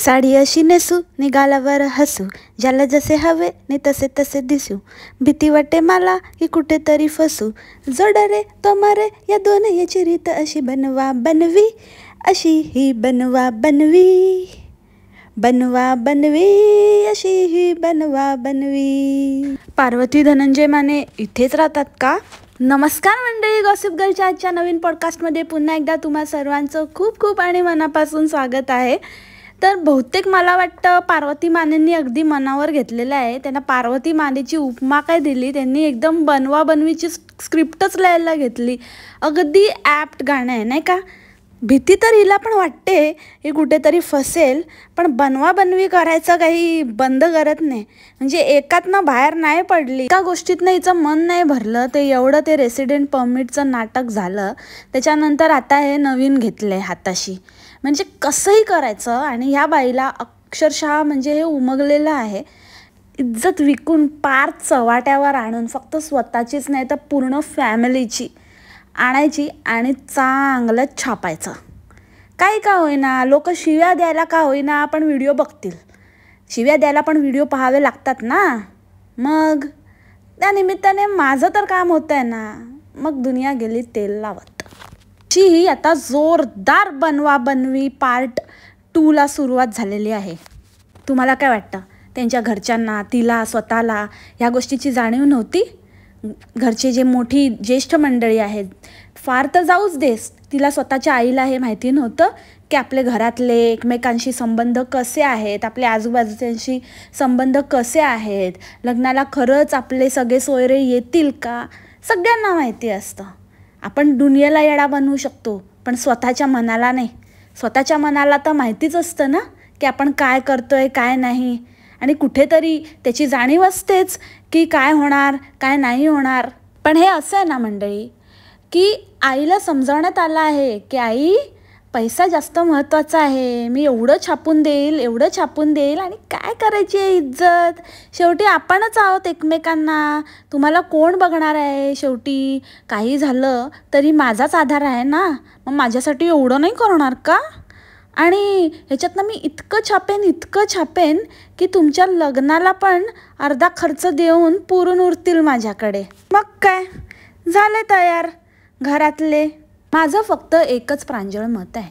साडी अशी नेसू नि गालावर हसू, ज्याला जसे हवे नि तसे तसे दिसू. भीती वाटे मला की कुठेतरी फसू, जो डरे तो मरे या दोन याची रीत अशी बनवा बनवी, अशी ही बनवा बनवी, बनवा बनवी, अशी ही बनवा बनवी. पार्वती धनंजय माने इथेच राहतात का? नमस्कार मंडळी, गॉसिप गर्लच्या आजच्या नवीन पॉडकास्टमध्ये पुन्हा एकदा तुम्हा सर्वांचं खूप खूप आणि मनापासून स्वागत आहे. तर बहुतेक मला वाटतं पार्वती मानेंनी अगदी मनावर घेतलेलं आहे. त्यांना पार्वती मानेची उपमा काय दिली, त्यांनी एकदम बनवा बनवीची स्क्रिप्टच लिहायला घेतली. अगदी ॲप्ट गाणं आहे नाही का? भीती तर हिला पण वाटते ही कुठेतरी फसेल, पण बनवा बनवी करायचं काही बंद करत नाही. म्हणजे एकातनं बाहेर नाही पडली, एका गोष्टीतनं हिचं मन नाही भरलं. ते एवढं ते रेसिडेंट परमिटचं नाटक झालं, त्याच्यानंतर आता हे नवीन घेतलं आहे हाताशी. म्हणजे कसंही करायचं. आणि ह्या बाईला अक्षरशः म्हणजे हे उमगलेलं आहे. इज्जत विकून पार चव्हाट्यावर आणून फक्त स्वतःचीच नाही तर पूर्ण फॅमिलीची आणायची आणि चांगलं छापायचं. काही का होईना, लोक शिव्या द्यायला का होईना पण व्हिडिओ बघतील. शिव्या द्यायला पण व्हिडिओ पाहावे लागतात ना. मग त्या निमित्ताने माझं तर काम होतं आहे ना. मग दुनिया गेली तेल लावत. ही आता जोरदार बनवा बनवी पार्ट 2ला सुरुवात झालेली आहे. तुम्हाला काय वाटतं? त्यांच्या घरच्यांना, तिला, स्वतःला ह्या गोष्टीची जाणीव नव्हती? घरचे जे मोठी ज्येष्ठ मंडळी आहेत, फार तर जाऊच देस, तिला स्वतःच्या आईला हे माहिती नव्हतं की आपले घरातले एकमेकांशी संबंध कसे आहेत, आपले आजूबाजूच्यांशी संबंध कसे आहेत, लग्नाला खरंच आपले सगळे सोयरे येतील का? सगळ्यांना माहिती असतं. आपण दुनियेला येडा बनवू शकतो, पण स्वतःच्या मनाला नाही. स्वतःच्या मनाला तर माहितीच असतं ना की आपण काय करतोय काय नाही. आणि कुठेतरी त्याची जाणीव असतेच की काय होणार काय नाही होणार. पण हे असं आहे ना मंडळी, की आईला समजावण्यात आलं आहे की आई, पैसा जास्त महत्त्वाचा आहे. मी एवढं छापून देईल, एवढं छापून देईल, आणि काय करायची आहे इज्जत? शेवटी आपणच आहोत एकमेकांना. तुम्हाला कोण बघणार आहे? शेवटी काही झालं तरी माझाच आधार आहे ना. मग माझ्यासाठी एवढं नाही करणार का? आणि ह्याच्यातनं मी इतकं छापेन की तुमच्या लग्नाला पण अर्धा खर्च देऊन पुरून उरतील माझ्याकडे. मग काय झाले तयार घरातले. माझं फक्त एकच प्रांजळ मत आहे,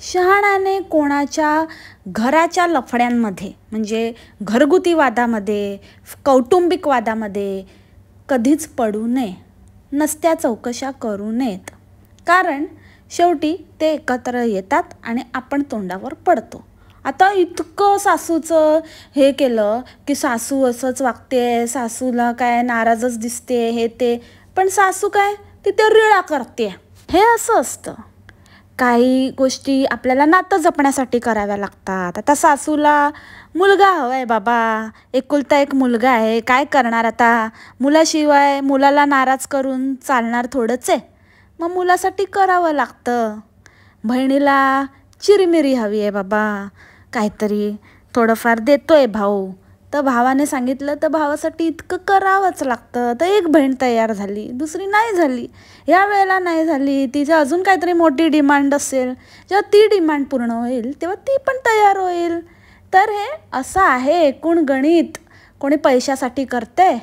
शहाण्याने कोणाच्या घराच्या लफड्यांमध्ये, म्हणजे घरगुती वादामध्ये, कौटुंबिक वादामध्ये कधीच पडू नये. नसत्या चौकशा करू नयेत. कारण शेवटी ते एकत्र येतात आणि आपण तोंडावर पडतो. आता इतकं सासूचं हे केलं की सासू असंच वागते, सासूला काय नाराजच दिसते, हे ते. पण सासू काय तिथे रिळा करते. हे असं असतं. काही गोष्टी आपल्याला नातं जपण्यासाठी कराव्या लागतात. आता सासूला मुलगा हवा आहे बाबा, एकुलता एक मुलगा आहे, काय करणार आता? मुलाशिवाय मुलाला नाराज करून चालणार थोडंच आहे. मग मुलासाठी करावं लागतं. बहिणीला चिरमिरी हवी आहे बाबा, काहीतरी थोडंफार देतोय भाऊ, तर भावाने सांगितलं तर भावासाठी इतकं करावंच लागतं. तर एक बहीण तयार झाली, दुसरी नाही झाली, ह्या वेळेला नाही झाली, तिचं अजून काहीतरी मोठी डिमांड असेल. जेव्हा ती डिमांड पूर्ण होईल तेव्हा ती पण तयार होईल. तर हे असं आहे एकूण गणित. कोणी पैशासाठी करते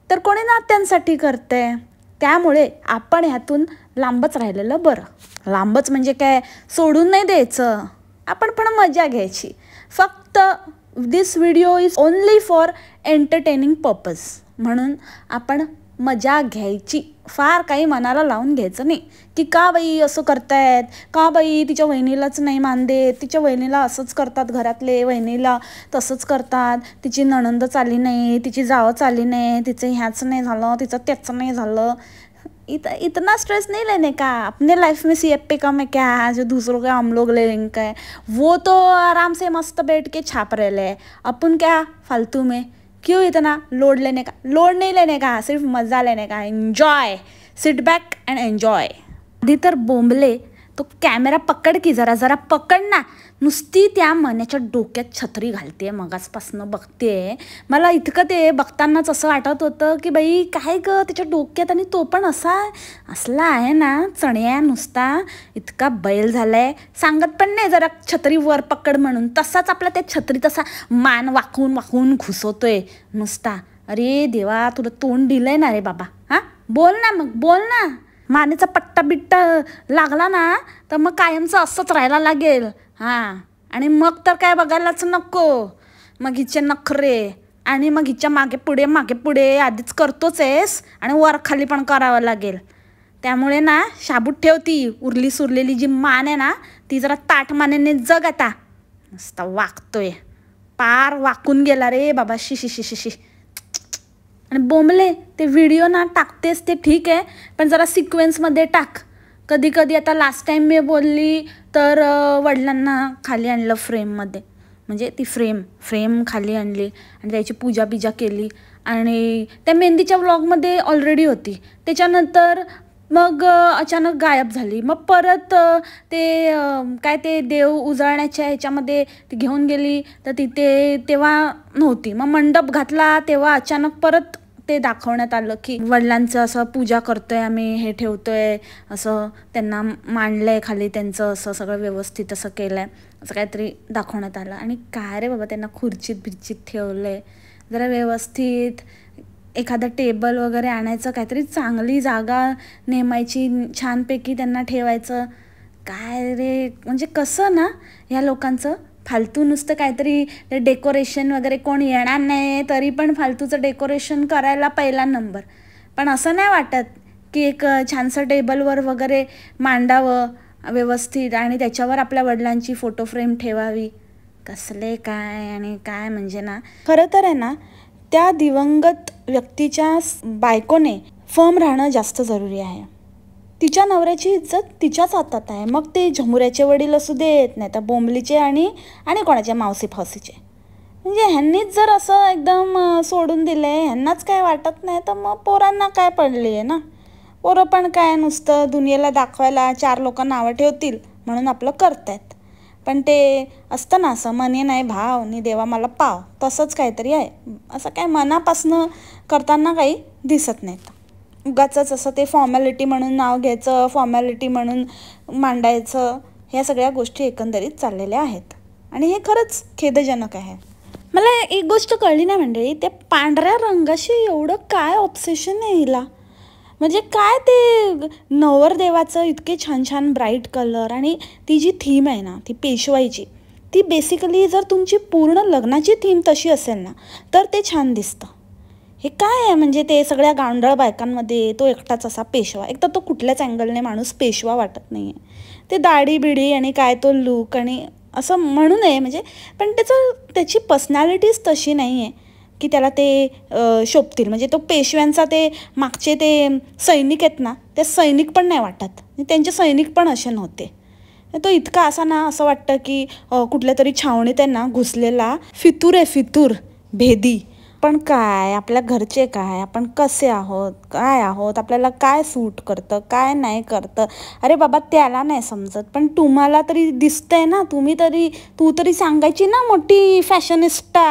तर कोणी नात्यांसाठी करते. त्यामुळे आपण ह्यातून लांबच राहिलेलं बरं. लांबच म्हणजे काय, सोडून नाही द्यायचं, आपण पण मजा घ्यायची. फक्त this video is only for entertaining purpose. म्हणून आपण मजा घ्यायची, फार काही मनाला लावून घ्यायचं नाही की का बाई असं करतायत, का बाई तिच्या वहिनीलाच नाही मान देत, तिच्या वहिनीला असंच करतात घरातले, वहिनीला तसंच करतात, तिची नणंद चालली नाही, तिची जावं चालली नाही, तिचं ह्याच नाही झालं, तिचं त्याचं नाही झालं. इतना स्ट्रेस नहीं लेने का. अपने लाइफ में CF पे कम है क्या, जो दूसरों के हम लोग ले लेंगे है, वो तो आराम से मस्त बैठ के छाप रहे हैं. अपन क्या फालतू में क्यों इतना लोड लेने का? लोड नहीं लेने का, सिर्फ मज़ा लेने का. Enjoy, sit back and enjoy. आधी तर बोंबले, तो कॅमेरा पकड की, जरा जरा पकड ना. नुसती त्या मन्याच्या डोक्यात छत्री घालते, मगासपासनं बघते. मला इतकं ते बघतानाच असं वाटत होतं की बाई काय ग त्याच्या डोक्यात, आणि तो पण असला आहे ना चण्या नुसता, इतका बैल झालाय. सांगत पण नाही जरा छत्री वर पकड म्हणून, तसाच आपला त्या छत्री तसा मान वाकून वाकून घुसवतोय नुसता. अरे देवा, तुला तोंड दिलंय ना रे बाबा. हां बोल ना, मग बोल ना. मानेचा पट्टा बिट्टा लागला ना तर मग कायमचं असंच राहायला लागेल. हां, आणि मग तर काय बघायलाच नको. मग हिचे नखरे, आणि मग हिच्या मागे पुढे आधीच करतोच आहेस, आणि वर खाली पण करावं लागेल. त्यामुळे ना शाबूत ठेवती उरली सुरलेली जी मान आहे ना, ती जरा ताठ मानेने जग आता. नुसता वागतोय, पार वाकून गेला रे बाबा. शी शी शी शी शी. आणि बोंबले ते व्हिडिओ ना टाकतेस ते ठीक आहे, पण जरा सिक्वेन्समध्ये टाक. कधी कधी आता लास्ट टाईम मी बोलली तर वडिलांना खाली आणलं फ्रेममध्ये, म्हणजे ती फ्रेम खाली आणली आणि त्याची पूजा बिजा केली, आणि त्या मेहंदीच्या व्लॉगमध्ये ऑलरेडी होती. त्याच्यानंतर मग अचानक गायब झाली. मग परत ते काय ते देव उजळण्याच्या ह्याच्यामध्ये ती घेऊन गेली तर तिथे तेव्हा नव्हती. मग मंडप घातला तेव्हा अचानक परत ते दाखवण्यात आलं की वडिलांचं असं पूजा करतोय आम्ही, हे ठेवतोय, असं त्यांना मांडलंय खाली, त्यांचं असं सगळं व्यवस्थित असं केलंय, असं काहीतरी दाखवण्यात आलं. आणि काय रे बाबा, त्यांना खुर्चीत बिर्चीत ठेवलंय. जरा व्यवस्थित एखादं टेबल वगैरे आणायचं, काहीतरी चांगली जागा नेमायची, छानपैकी त्यांना ठेवायचं. काय रे, म्हणजे कसं ना ह्या लोकांचं फालतू नुसतं काहीतरी डेकोरेशन वगैरे, कोण येणार नाही तरी पण फालतूचं डेकोरेशन करायला पहिला नंबर. पण असं नाही वाटत की एक छानसं टेबलवर वगैरे मांडावं व्यवस्थित, आणि त्याच्यावर आपल्या वडिलांची फोटो फ्रेम ठेवावी. कसले काय आणि काय, म्हणजे ना खरं तर आहे ना त्या दिवंगत व्यक्तीच्या बायकोने फर्म राहणं जास्त जरुरी आहे. तिच्या नवऱ्याची इज्जत तिच्याच हातात आहे. मग ते झमुऱ्याचे वडील असू देत, नाही तर बोंबलीचे आणि कोणाचे मावशी फावसीचे. म्हणजे ह्यांनीच जर असं एकदम सोडून दिले, ह्यांनाच काय वाटत नाही, तर मग पोरांना काय पडली आहे ना. पोरं पण काय नुसतं दुनियेला दाखवायला 4 लोक नावं ठेवतील म्हणून आपलं करतायत. पण ते असतं ना असं, मने नाही भाव नि देवा मला पाव, तसंच काहीतरी आहे. असं काय मनापासनं करताना काही दिसत नाहीत. उगाचच असं ते फॉर्मॅलिटी म्हणून नाव घ्यायचं, फॉर्मॅलिटी म्हणून मांडायचं, ह्या सगळ्या गोष्टी एकंदरीत चाललेल्या आहेत. आणि हे खरंच खेदजनक आहे. मला एक गोष्ट कळली नाही मंडळी, त्या पांढऱ्या रंगाशी एवढं काय ऑब्सेशन आहे हिला. म्हणजे काय ते नवरदेवाचं इतके छान छान ब्राईट कलर, आणि ती जी थीम आहे ना ती पेशवाईची, ती बेसिकली जर तुमची पूर्ण लग्नाची थीम तशी असेल ना तर ते छान दिसतं. हे काय आहे म्हणजे ते सगळ्या गावंढळ बायकांमध्ये तो एकटाच असा पेशवा. एक तर तो कुठल्याच अँगलने माणूस पेशवा वाटत नाही आहे. ते दाढी बिडी आणि काय तो लूक आणि असं म्हणू नये म्हणजे, पण त्याची पर्सनॅलिटीच तशी नाही आहे की त्याला ते शोभतील. म्हणजे तो पेशव्यांचा ते मागचे ते सैनिक आहेत ना, ते सैनिक पण नाही वाटत, त्यांचे सैनिक पण असे नव्हते. तो इतका असा ना असं वाटतं की कुठल्या तरी छावणीत आहे ना घुसलेला फितूर आहे, फितूर भेदी. पण काय आपल्या घरचे काय, आपण कसे आहोत, काय आहोत, आपल्याला काय सूट करतं काय नाही करतं, अरे बाबा त्याला नाही समजत. पण तुम्हाला तरी दिसतंय ना, तू तरी सांगायची ना मोठी फॅशनिस्टा.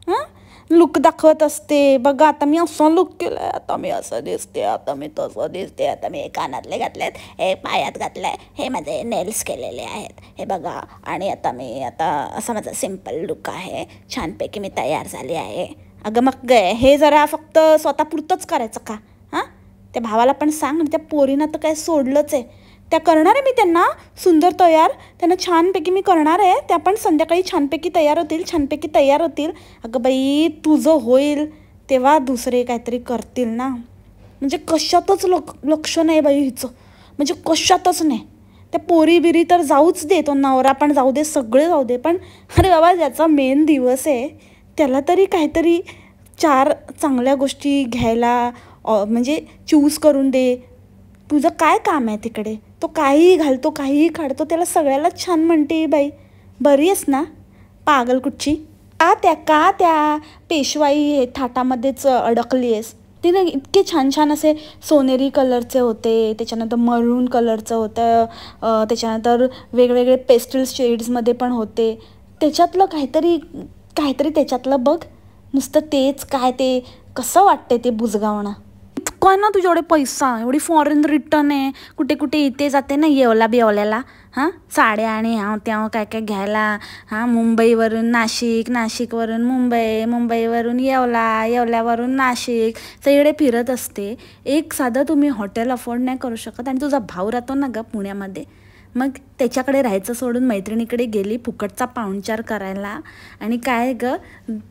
हां, लुक दाखवत असते, बघा आता मी असं लुक केलं आहे, आता मी असं दिसते, आता मी तसं दिसते, आता मी हे कानातले घातले आहेत, हे पायात घातलं आहे, हे माझे नेल्स केलेले आहेत, हे बघा, आणि आता असा माझा सिम्पल लुक आहे, छानपैकी मी तयार झाली आहे. अगं मग हे जरा फक्त स्वतःपुरतंच करायचं का? हां, त्या भावाला पण सांग. आणि त्या पोरीनं तर काय सोडलंच आहे. त्या करणार आहे मी त्यांना सुंदर तयार, त्यांना छानपैकी मी करणार आहे, त्या पण संध्याकाळी छानपैकी तयार होतील. अगं बाई, तुझं होईल तेव्हा दुसरे काहीतरी करतील ना. म्हणजे कशातच लक्ष नाही बाई हिचं, म्हणजे कशातच नाही. त्या पोरी बिरी तर जाऊच दे, तो नवरा पण जाऊ दे, सगळे जाऊ दे, पण अरे बाबा ज्याचा मेन दिवस आहे त्याला तरी काहीतरी 4 चांगल्या गोष्टी घ्यायला म्हणजे चूज करून दे. तुझं काय काम आहे तिकडे? तो काहीही घालतो, काहीही काढतो, त्याला सगळ्यालाच छान म्हणते बाई. बरी आहेस ना पागल कुठची? का त्या पेशवाई थाटामध्येच अडकली आहेस? तिने इतके छान छान असे सोनेरी कलरचे होते, त्याच्यानंतर मरून कलरचं होतं, त्याच्यानंतर वेगवेगळे पेस्टल शेड्समध्ये पण होते. त्याच्यातलं काहीतरी काहीतरी त्याच्यातलं बघ, नुसतं तेच काय ते कसं वाटते ते बुजगावणं. काय ना तुझ्याकडे पैसा, एवढी फॉरेन रिटर्न आहे, कुठे कुठे इथे जाते ना येवला बिवल्याला, हां साड्या आणि ह्याव त्याव काय काय घ्यायला. हां मुंबईवरून नाशिक, नाशिकवरून मुंबई, मुंबईवरून येवला, येवल्यावरून नाशिक, सगळीकडे फिरत असते. एक साधं तुम्ही हॉटेल अफोर्ड नाही करू शकत आणि तुझा भाऊ राहतो ना ग पुण्यामध्ये, मग त्याच्याकडे राहायचं सोडून मैत्रिणीकडे गेली फुकटचा पाहुणचार करायला. आणि काय ग,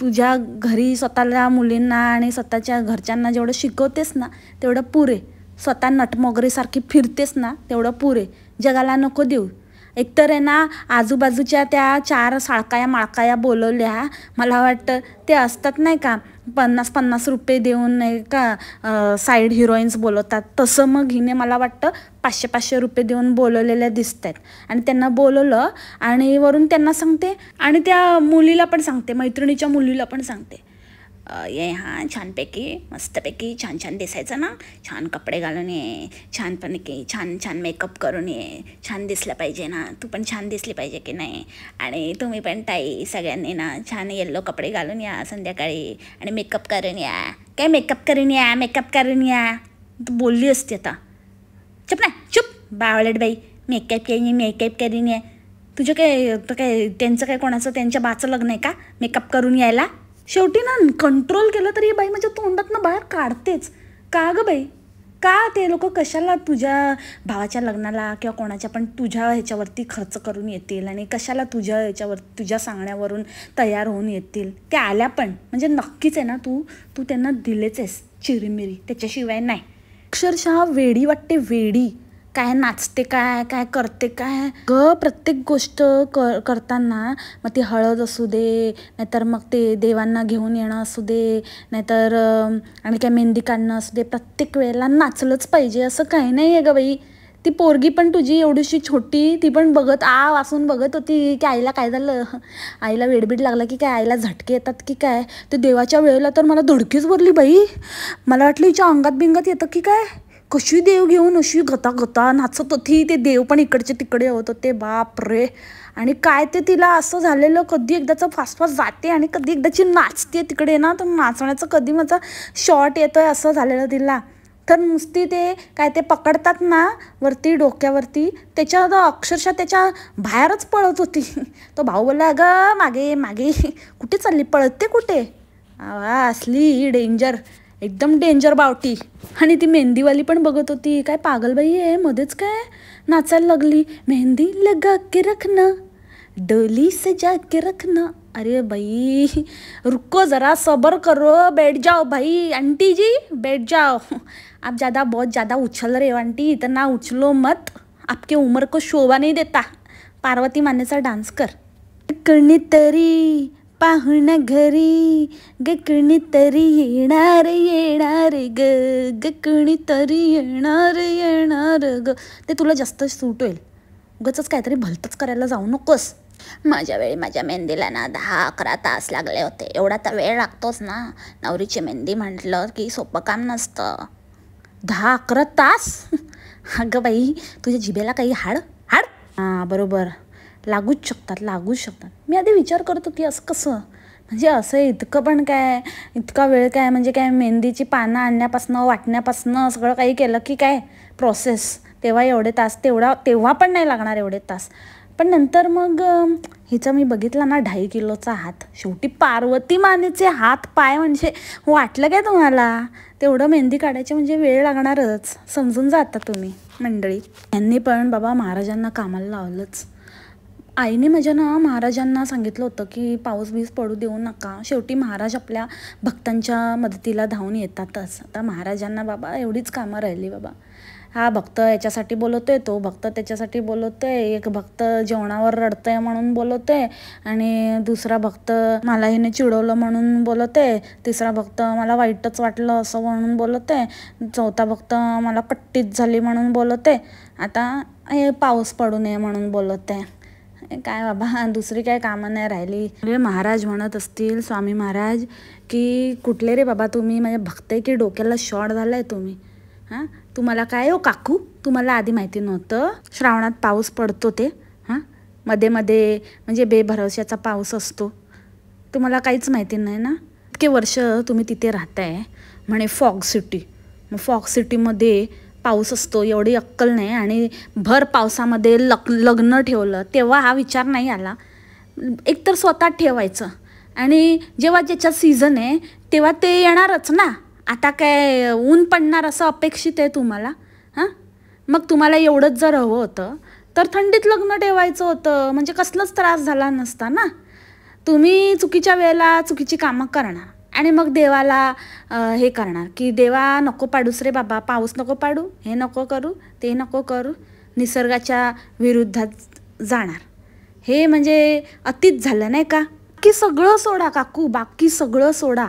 तुझ्या घरी स्वतःला मुलींना आणि स्वतःच्या घरच्यांना जेवढं शिकवतेस ना तेवढं पुरे, स्वतः नटमोगरीसारखी फिरतेस ना तेवढं पुरे, जगाला नको देऊ. एकतर आहे ना आजूबाजूच्या त्या 4 साळकाया माळकाया बोलवल्या, मला वाटतं ते असतात नाही का 50-50 रुपये देऊन नाही का साईड हिरोईन्स बोलवतात तसं. मग हिने मला वाटतं 500-500 रुपये देऊन बोलवलेल्या दिसत आहेत. आणि त्यांना बोलवलं आणि वरून त्यांना सांगते आणि त्या मुलीला पण सांगते, मैत्रिणीच्या मुलीला पण सांगते, ये हां छानपैकी मस्तपैकी छान छान दिसायचं ना, छान कपडे घालून ये, छानपैकी छान छान मेकअप करून ये, छान दिसलं पाहिजे ना, तू पण छान दिसली पाहिजे की नाही. आणि तुम्ही पण ताई सगळ्यांनी ना छान येल्लो कपडे घालून या संध्याकाळी आणि मेकअप करून या. काय मेकअप करून या, मेकअप करून या, तू बोलली असते आता. चुप ना चुप बावळट बाई, मेकअप करून या. तुझं काय त्यांचं काय कोणाचं त्यांच्या बाचं लग्न आहे का मेकअप करून यायला. शेवटी ना कंट्रोल केलं तरी बाई माझ्या तोंडातनं बाहेर काढतेच. का गं बाई, का ते लोक कशाला तुझ्या भावाच्या लग्नाला किंवा कोणाच्या पण तुझ्या ह्याच्यावरती खर्च करून येतील आणि कशाला तुझ्या ह्याच्यावर तुझ्या सांगण्यावरून तयार होऊन येतील. त्या आल्या पण म्हणजे नक्कीच आहे ना तू त्यांना दिलेच आहेस चिरीमिरी, त्याच्याशिवाय नाही. अक्षरशः वेडी वाटते वेडी. काय नाचते काय काय करते काय ग, प्रत्येक गोष्ट करताना मग ती हळद असू दे, नाहीतर मग ते देवांना घेऊन येणं असू दे, नाहीतर आणि काय मेहंदी काढणं असू दे, प्रत्येक वेळेला नाचलंच पाहिजे असं काही नाही आहे ग बाई. ती पोरगी पण तुझी एवढीशी छोटी, ती पण बघत वाचून बघत होती की आईला काय झालं, आईला वेडबीड लागला की काय, आईला झटके येतात की काय. ते देवाच्या वेळेला तर मला धडकीच भरली बाई. मला वाटलं हिच्या अंगात बिंगात येतं की काय. कशी देव घेऊन अशी गता नाचत होती, ते देव पण इकडचे तिकडे होत होते, बाप रे. आणि काय ते तिला असं झालेलं, कधी एकदाचं फास्ट जाते आणि कधी एकदाची नाचते तिकडे ना, तर नाचण्याचं कधी माझा शॉट येतोय असं झालेलं तिला. तर नुसती ते काय ते पकडतात ना वरती डोक्यावरती, त्याच्या अक्षरशः त्याच्या बाहेरच पळत होती. तो भाऊ बोलला, अगं मागे मागे कुठे चालली, पळते कुठे. असली डेंजर, एकदम डेंजर बावटी. आणि ती मेहंदीवाली पण बघत होती, काय पागलबाई आहे मध्येच काय नाचायला लागली. मेहंदी लगा के रखना, डोली सजा के रखना. अरे बाई रुको जरा सबर करो, बैठ जाओ भाई आंटी जी बैठ जाओ. आप बहुत ज़्यादा उछल रहे हो आंटी, इतना उछलो मत, आपके उम्र को शोभा नहीं देता. पार्वती मानेचा डान्स कर. कणी तरी पाहुणा घरी, गकणी तरी येणार येणार ग, गकणी तरी येणार ग. ते तुला जास्त सूट होईल. उगाचच काहीतरी भलतंच करायला जाऊ नकोस. माझ्या वेळी माझ्या मेहंदीला ना 10-11 तास लागले होते. एवढा तर वेळ लागतोच ना, नवरीची मेहंदी म्हटलं की सोपं काम नसतं. 10-11 तास अगं बाई, तुझ्या जिभेला काही हाड हां बरोबर लागूच शकतात. मी आधी विचार करत होती असं कसं, म्हणजे असं इतकं पण काय, इतका वेळ काय, म्हणजे काय मेहंदीची पानं आणण्यापासनं वाटण्यापासनं सगळं काही केलं की काय प्रोसेस, तेव्हा एवढे तास, तेव्हा पण नाही लागणार एवढे तास. पण नंतर मग हिचा मी बघितला ना 2.5 किलोचा हात. शेवटी पार्वती मानेचे हात पाय, म्हणजे वाटलं काय तुम्हाला तेवढं मेहंदी काढायची म्हणजे वेळ लागणारच, समजून जाता तुम्ही मंडळी. यांनी पण बाबा महाराजांना कामाला लावलंच. आईने माझ्या ना महाराजांना सांगितलं होतं की पाऊस बीस पडू देऊ नका. शेवटी महाराज आपल्या भक्तांच्या मदतीला धावून येतातच. आता महाराजांना बाबा एवढीच कामं राहिली बाबा. हा भक्त याच्यासाठी बोलवतोय, तो भक्त त्याच्यासाठी बोलवतोय, एक भक्त जेवणावर रडतंय म्हणून बोलवतोय, आणि दुसरा भक्त मला हिने चिडवलं म्हणून बोलवतोय, तिसरा भक्त मला वाईटच वाटलं असं म्हणून बोलवतोय, चौथा भक्त मला कट्टीच झाली म्हणून बोलवतोय, आता हे पाऊस पडू नये म्हणून बोलवतोय. काय बाबा, दुसरी काय कामं नाही राहिली. अरे महाराज म्हणत असतील, स्वामी महाराज, की कुठले रे बाबा तुम्ही, म्हणजे भक्ते की डोक्याला शॉर्ट झालाय तुम्ही. हां, तुम्हाला काय हो काकू, तुम्हाला आधी माहिती नव्हतं श्रावणात पाऊस पडतो ते? हां, मध्ये मध्ये म्हणजे बेभरवशाचा पाऊस असतो, तुम्हाला काहीच माहिती नाही ना? इतके वर्ष तुम्ही तिथे राहताय म्हणे फॉग सिटी, मग फॉग सिटीमध्ये पाऊस असतो एवढी अक्कल नाही, आणि भर पावसामध्ये लग्न ठेवलं तेव्हा हा विचार नाही आला. एकतर स्वतः ठेवायचं, आणि जेव्हा ज्याच्या सीझन आहे तेव्हा ते येणारच ना. आता काय ऊन पडणार असं अपेक्षित आहे तुम्हाला? हां, मग तुम्हाला एवढंच जर हवं होतं तर थंडीत लग्न ठेवायचं होतं, म्हणजे कसलाच त्रास झाला नसता ना. तुम्ही चुकीच्या वेळेला चुकीची कामं करणार, आणि मग देवाला हे करणार की देवा नको पाडूस रे बाबा, पाऊस नको पाडू, हे नको करू, ते नको करू, निसर्गाच्या विरुद्धात जाणार. हे म्हणजे अतिच झालं नाही का? बाकी सगळं सोडा काकू, बाकी सगळं सोडा,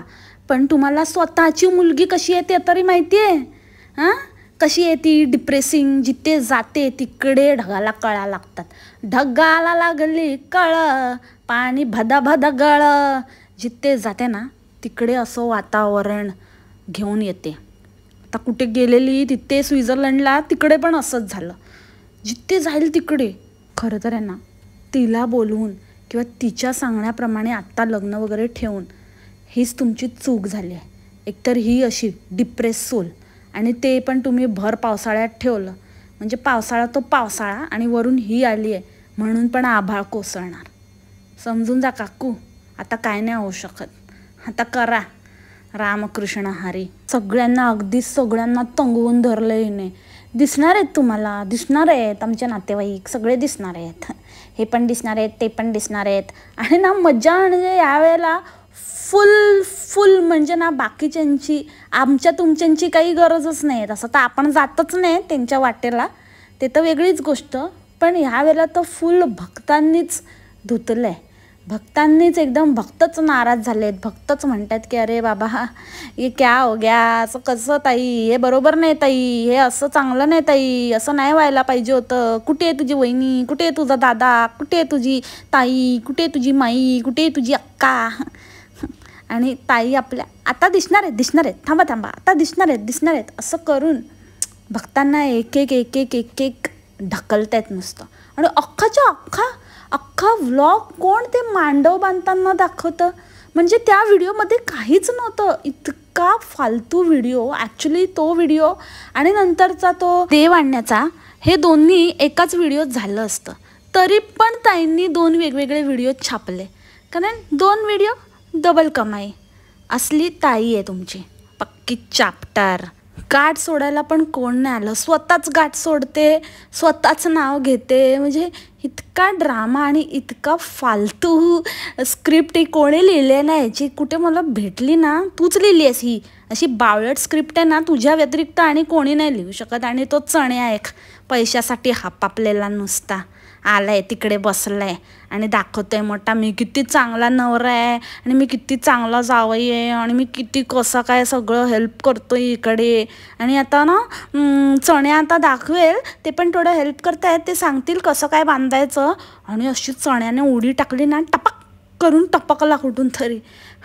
पण तुम्हाला स्वतःची मुलगी कशी आहे ते तरी माहिती आहे? हां, कशी आहे ती? डिप्रेसिंग. जिथे जाते तिकडे ढगाला कळा लागतात. ढगाला लागली कळ, पाणी भदा भदा गळ. जिथे जाते ना तिकडे असं वातावरण घेऊन येते. आता कुठे गेलेली तिथे स्वित्झर्लंडला, तिकडे पण असंच झालं. जिथे जाईल तिकडे. खरं तर आहे ना, तिला बोलवून किंवा तिच्या सांगण्याप्रमाणे आत्ता लग्न वगैरे ठेवून हीच तुमची चूक झाली आहे. एकतर ही अशी डिप्रेस सोल, आणि ते पण तुम्ही भर पावसाळ्यात ठेवलं, म्हणजे पावसाळा तो पावसाळा, आणि वरून ही आली आहे म्हणून पण आभाळ कोसळणार. समजून जा काकू, आता काय नाही होऊ शकत. आता करा. रामकृष्ण हरी. सगळ्यांना, अगदी सगळ्यांना तंगवून धरलं हिने. दिसणार आहेत तुम्हाला, दिसणार आहेत आमचे नातेवाईक, सगळे दिसणार आहेत. हे पण दिसणार आहेत, ते पण दिसणार आहेत. आणि ना मजा, म्हणजे यावेळेला फुल म्हणजे ना बाकीच्यांची, आमच्या तुमच्यांची काही गरजच नाही. तसं तर आपण जातच नाही त्यांच्या वाटेला, ते तर वेगळीच गोष्ट. पण ह्यावेळेला तर फुल भक्तांनीच धुतलं आहे. भक्तांनीच एकदम, भक्तच नाराज झाले आहेत. भक्तच म्हणतात की अरे बाबा हे क्या हो गया, असं कसं ताई, हे बरोबर नाही ताई, हे असं चांगलं नाही ताई, असं नाही व्हायला पाहिजे होतं. कुठे आहे तुझी वहिनी, कुठे आहे तुझा दादा, कुठे आहे तुझी ताई, कुठे आहे तुझी माई, कुठे आहे तुझी अक्का. आणि ताई आपल्या आता दिसणार आहेत, थांबा आता दिसणार आहेत असं करून भक्तांना एक एक ढकलतायत नुसतं. आणि अख्खा व्लॉग कोण ते मांडव बांधताना दाखवतं, म्हणजे त्या व्हिडिओमध्ये काहीच नव्हतं. इतका फालतू व्हिडिओ ॲक्च्युली तो व्हिडिओ, आणि नंतरचा तो देव आणण्याचा, हे दोन्ही एकाच व्हिडिओत झालं असतं. तरी पण ताईंनी 2 वेगवेगळे व्हिडिओ छापले, कारण 2 व्हिडिओ डबल कमाई. असली ताई आहे तुमची, पक्की चाप्टर. गाठ सोडायला पण कोण नाही आलं, स्वतःच गाठ सोडते, स्वतःच नाव घेते. म्हणजे इतका ड्रामा आणि इतका फालतू स्क्रिप्ट ही कोणी लिहिले नाही. याची कुठे मला भेटली ना, तूच लिहिली आहेस ही. अशी बावळट स्क्रिप्ट आहे ना, तुझ्या व्यतिरिक्त आणि कोणी नाही लिहू शकत. आणि तो चण्या एक पैशासाठी हापापलेला नुसता आलाय तिकडे बसलाय आणि दाखवतोय मोठा मी किती चांगला नवरा आहे, आणि मी किती चांगला जावई आहे, आणि मी किती कसं काय सगळं हेल्प करतोय इकडे. आणि आता ना चण्या आता दाखवेल, ते पण थोडं हेल्प करतायत, ते सांगतील कसं काय बांधायचं. आणि अशी चण्याने उडी टाकली ना, टपक करून टपकला कुठून तरी.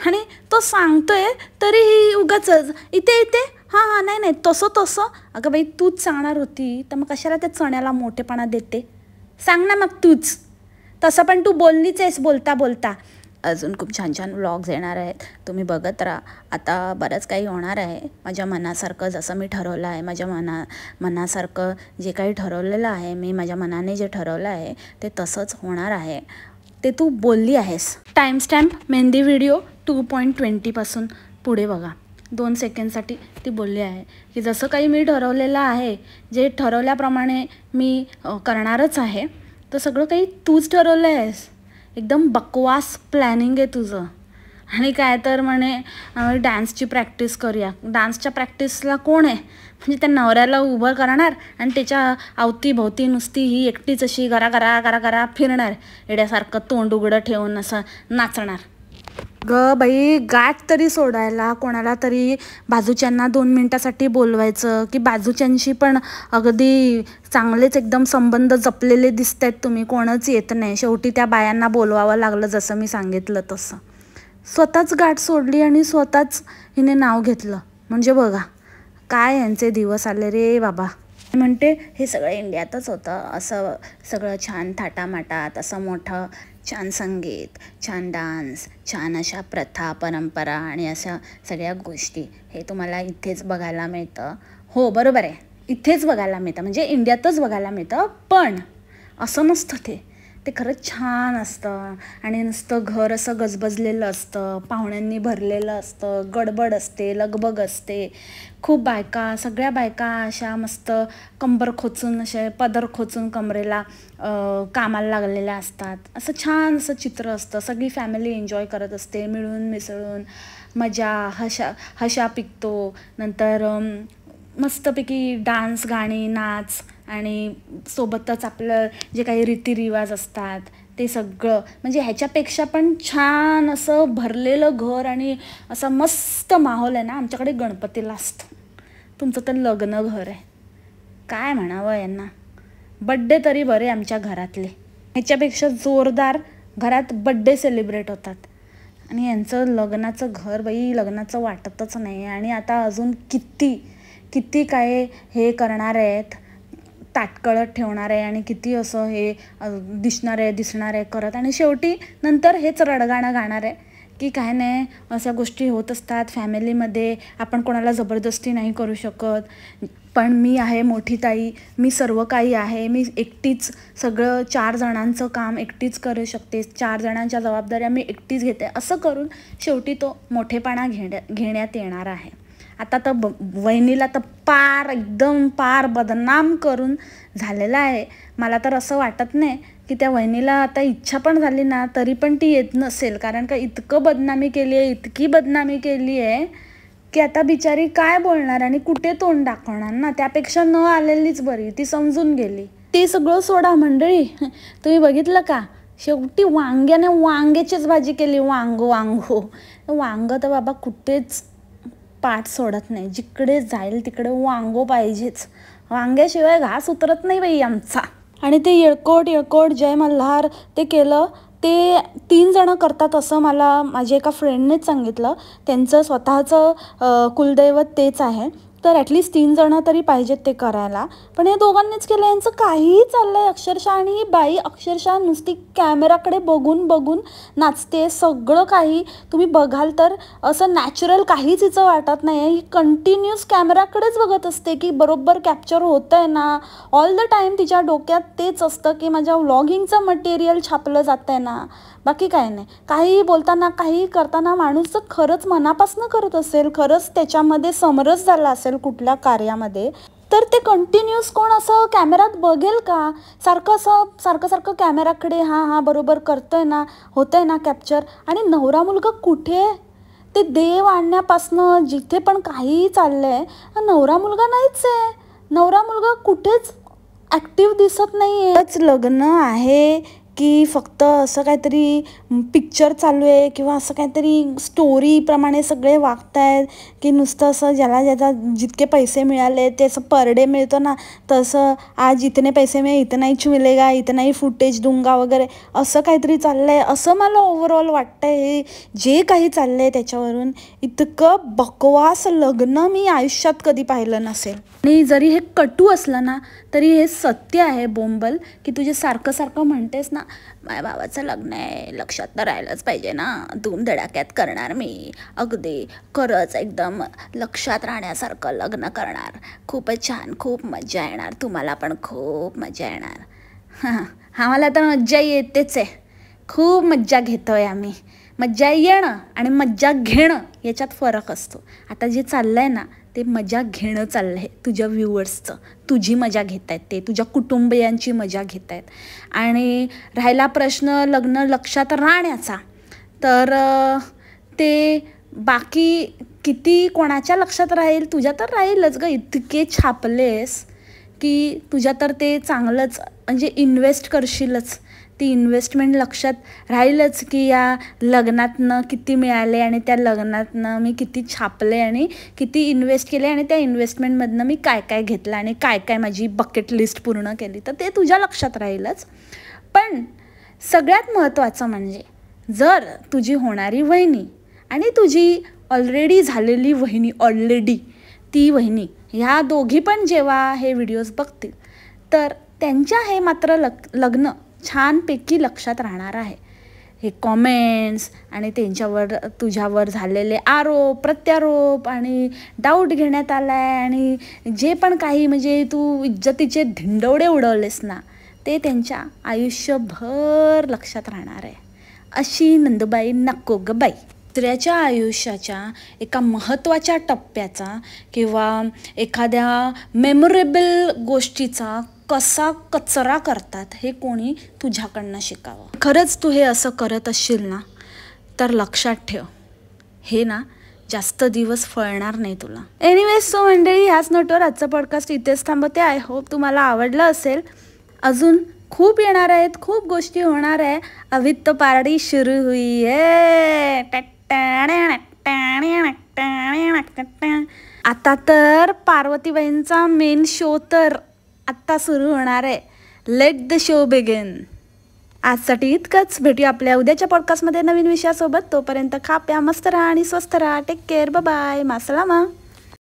आणि तो सांगतोय तरी ही उगाचच इथे हां नाही तसं. अगं बाई, तूच सांगणार होती तर मग कशाला त्या चण्याला मोठेपणा देते? सांग ना मग तूच. तसं पण तू बोललीच आहेस बोलता. अजून खूप छान व्लॉग्स येणार आहेत, तुम्ही बघत राहा. आता बरंच काही होणार आहे माझ्या मनासारखं, जसं मी ठरवलं आहे. माझ्या मनासारखं जे काही ठरवलेलं आहे, मी माझ्या मनाने जे ठरवलं आहे ते तसंच होणार आहे. ते तू बोलली आहेस. टाईमस्टॅम्प मेहंदी व्हिडिओ 2.20 पुढे बघा. 2 सेकंडसाठी ती बोलली आहे की जसं काही मी ठरवलेलं आहे, जे ठरवल्याप्रमाणे मी करणारच आहे, तर सगळं काही तूच ठरवलं आहेस. एकदम बकवास प्लॅनिंग आहे तुझं. आणि काय तर म्हणे डान्सची प्रॅक्टिस करूया. डान्सच्या प्रॅक्टिसला कोण आहे? म्हणजे त्या नवऱ्याला उभं करणार आणि त्याच्या अवतीभोवती नुसती ही एकटीच अशी गरा फिरणार, येड्यासारखं तोंड उघडं ठेवून असं नाचणार. ग बाई, गाठ तरी सोडायला कोणाला तरी बाजूच्यांना 2 मिनिटासाठी बोलवायचं, की बाजूच्यांशी पण अगदी चांगलेच एकदम संबंध जपलेले दिसत आहेत तुम्ही, कोणच येत नाही. शेवटी त्या बायांना बोलवावं लागलं जसं मी सांगितलं तसं. स्वतःच गाठ सोडली आणि स्वतःच हिने नाव घेतलं. म्हणजे बघा काय यांचे दिवस आले रे बाबा. म्हणते हे सगळं इंडियातच होतं, असं सगळं छान थाटामाटात, असं मोठं छान संगीत, छान डान्स, छान अशा प्रथा परंपरा आणि अशा सगळ्या गोष्टी हे तुम्हाला इथेच बघायला मिळतं. हो बरोबर आहे, इथेच बघायला मिळतं, म्हणजे इंडियातच बघायला मिळतं. पण असं नसतं ते खरंच छान असतं. आणि नुसतं घर असं गजबजलेलं असतं, पाहुण्यांनी भरलेलं असतं, गडबड असते, लगबग असते. खूप बायका, सगळ्या बायका अशा मस्त कंबर खोचून, असे पदर खोचून कमरेला कामाला लागलेल्या असतात. असं छान असं चित्र असतं. सगळी फॅमिली एन्जॉय करत असते, मिळून मिसळून मजा हशा पिकतो. नंतर मस्तपैकी डान्स, गाणी, नाच आणि सोबतच आपलं जे काही रीतिरिवाज असतात ते सगळं, म्हणजे ह्याच्यापेक्षा पण छान असं भरलेलं घर आणि असा मस्त माहोल आहे ना आमच्याकडे गणपतीला असतं. तुमचं तर लग्न घर आहे, काय म्हणावं यांना. बड्डे तरी बरे आमच्या घरातले, ह्याच्यापेक्षा जोरदार घरात बड्डे सेलिब्रेट होतात. आणि यांचं लग्नाचं घर बाई लग्नाचं वाटतच नाही. आणि आता अजून किती काय हे करणार आहेत, ताटकळत ठेवणार आहे आणि किती असं हे दिसणार आहे करत. आणि शेवटी नंतर हेच रडगाणं गाणार आहे की काय नाही, अशा गोष्टी होत असतात फॅमिलीमध्ये, आपण कोणाला जबरदस्ती नाही करू शकत. पण मी आहे मोठी ताई, मी सर्व काही आहे, मी एकटीच सगळं 4 जणांचं काम एकटीच करू शकते, 4 जणांच्या जबाबदाऱ्या मी एकटीच घेते. असं करून शेवटी तो मोठेपणा घेण्यात येणार आहे. आता तर वहिनीला तर एकदम पार बदनाम करून झालेला आहे. मला तर असं वाटत नाही की त्या वहिनीला आता इच्छा पण झाली ना तरी पण ती येत नसेल, कारण का इतकी बदनामी केली आहे की आता बिचारी काय बोलणार आणि कुठे तोंड दाखवणार ना. त्यापेक्षा न आलेलीच बरी, ती समजून गेली. ते सगळं सोडा मंडळी, तुम्ही बघितलं का शेवटी वांग्याने वांग्याचीच भाजी केली. वांग तर बाबा कुठेच पाठ सोडत नाही, जिकडे जाईल तिकडे वांगो पाहिजेच. वांग्याशिवाय घास उतरत नाही बाई आमचा. आणि ते येळकोट जय मल्हार ते केलं, ते 3 जणं करतात असं मला माझ्या एका फ्रेंडनेच सांगितलं. त्यांचं स्वतःचं कुलदैवत तेच आहे, तर ॲटलिस्ट 3 जणं तरी पाहिजेत ते करायला. पण हे दोघांनीच केलं, यांचं काहीही चाललंय अक्षरशः. आणि ही बाई अक्षरशः नुसती कॅमेराकडे बघून नाचते. सगळं काही तुम्ही बघाल तर असं नॅचरल काहीच हिचं वाटत नाही आहे. ही कंटिन्यूस कॅमेराकडेच बघत असते की बरोबर कॅप्चर होतं आहे ना. ऑल द टाईम तिच्या डोक्यात तेच असतं की माझ्या व्लॉगिंगचं मटेरियल छापलं जातं आहे ना, बाकी काय नाही. काहीही बोलताना, काहीही करताना माणूस जर खरंच मनापासून करत असेल, खरंच त्याच्यामध्ये समरस झाला असेल कुठल्या कार्यामध्ये, तर ते कंटिन्यूस कोण असं कॅमेरात बघेल का. सारखं कॅमेराकडे हां बरोबर करतोय ना, होतंय ना कॅप्चर. आणि नवरा मुलगा कुठे, ते देव आणण्यापासनं जिथे पण काहीही चाललं आहे, नवरा मुलगा नाहीच आहे. नवरा मुलगा कुठेच ॲक्टिव्ह दिसत नाही आहे. लग्न आहे की फक्त असं काहीतरी पिक्चर चालू आहे किंवा असं काहीतरी स्टोरीप्रमाणे सगळे वागत आहेत की नुसतं असं ज्याला जितके पैसे मिळाले ते असं पर डे मिळतो ना तसं, आज इतने पैसे में इतनाहीच मिलेगा, इतनाही फुटेज दूंगा वगैरे, असं काहीतरी चाललं आहे असं मला ओव्हरऑल वाटतं आहे. हे जे काही चाललं आहे त्याच्यावरून इतकं बकवास लग्न मी आयुष्यात कधी पाहिलं नसेल. आणि जरी हे कटू असलं ना तरी हे सत्य आहे बोंबल, की तुझे सारखं म्हणतेस ना माझ्या भावाचं लग्न आहे, लक्षात तर राहिलंच पाहिजे ना, धूमधडाक्यात करणार मी, अगदी खरंच एकदम लक्षात राहण्यासारखं लग्न करणार, खूपच छान, खूप मजा येणार, तुम्हाला पण खूप मजा येणार. हा मला तर मज्जा येतेच आहे, खूप मज्जा घेतो आहे आम्ही. मज्जा येणं आणि मज्जा घेणं याच्यात फरक असतो. आता जे चाललं आहे ना ते मजा घेणं चाललं आहे तुझ्या व्ह्युअर्सचं, तुझी मजा घेत आहेत ते, तुझ्या कुटुंबियांची मजा घेत आहेत. आणि राहिला प्रश्न लग्न लक्षात राहण्याचा, तर ते बाकी किती कोणाच्या लक्षात राहील, तुझ्या तर राहीलच ग. इतके छापलेस की तुझ्या तर ते चांगलंच, म्हणजे इन्व्हेस्ट करशीलच ती इन्व्हेस्टमेंट लक्षात राहीलच की या लग्नातनं किती मिळाले आणि त्या लग्नातनं मी किती छापले आणि किती इन्व्हेस्ट केले आणि त्या इन्व्हेस्टमेंटमधनं मी काय काय घेतलं आणि काय काय माझी बकेट लिस्ट पूर्ण केली, तर ते तुझ्या लक्षात राहीलच. पण सगळ्यात महत्त्वाचं म्हणजे जर तुझी होणारी वहिनी आणि तुझी ऑलरेडी झालेली वहिनी ती वहिनी ह्या दोघी पण जेव्हा हे व्हिडिओज बघतील तर त्यांच्या हे मात्र लग्न छानपैकी लक्षात राहणार आहे. हे कॉमेंट्स आणि त्यांच्यावर तुझ्यावर झालेले आरोप प्रत्यारोप आणि डाऊट घेण्यात आला आहे आणि जे पण काही म्हणजे तू इज्जतीचे धिंडवडे उडवलेस ना, ते त्यांच्या आयुष्यभर लक्षात राहणार आहे. अशी नंदुबाई नको ग बाई. दुसऱ्याच्या आयुष्याच्या एका महत्त्वाच्या टप्प्याचा किंवा एखाद्या मेमोरेबल गोष्टीचा कसा कचरा करतात हे कोणी तुझ्याकडनं शिकावं. खरंच तू हे असं करत असशील ना तर लक्षात ठेव, हे ना जास्त दिवस फळणार नाही तुला. एनिवेज सो मंडळी, ह्याच नोटवर आजचा पॉडकास्ट इथेच थांबवते. आय होप तुम्हाला आवडलं असेल. अजून खूप येणार आहेत, खूप गोष्टी होणार आहे. अभी तो पार्टी सुरू हुई है. आता तर पार्वतीबाईंचा मेन शो तर आत्ता सुरू होणार आहे. Let the show begin. आजसाठी इतकंच. भेटूया आपल्या उद्याच्या पॉडकास्टमध्ये नवीन विषयासोबत. तोपर्यंत खा प्या मस्त राहा आणि स्वस्थ राहा. Take care. Bye bye. मासलामा.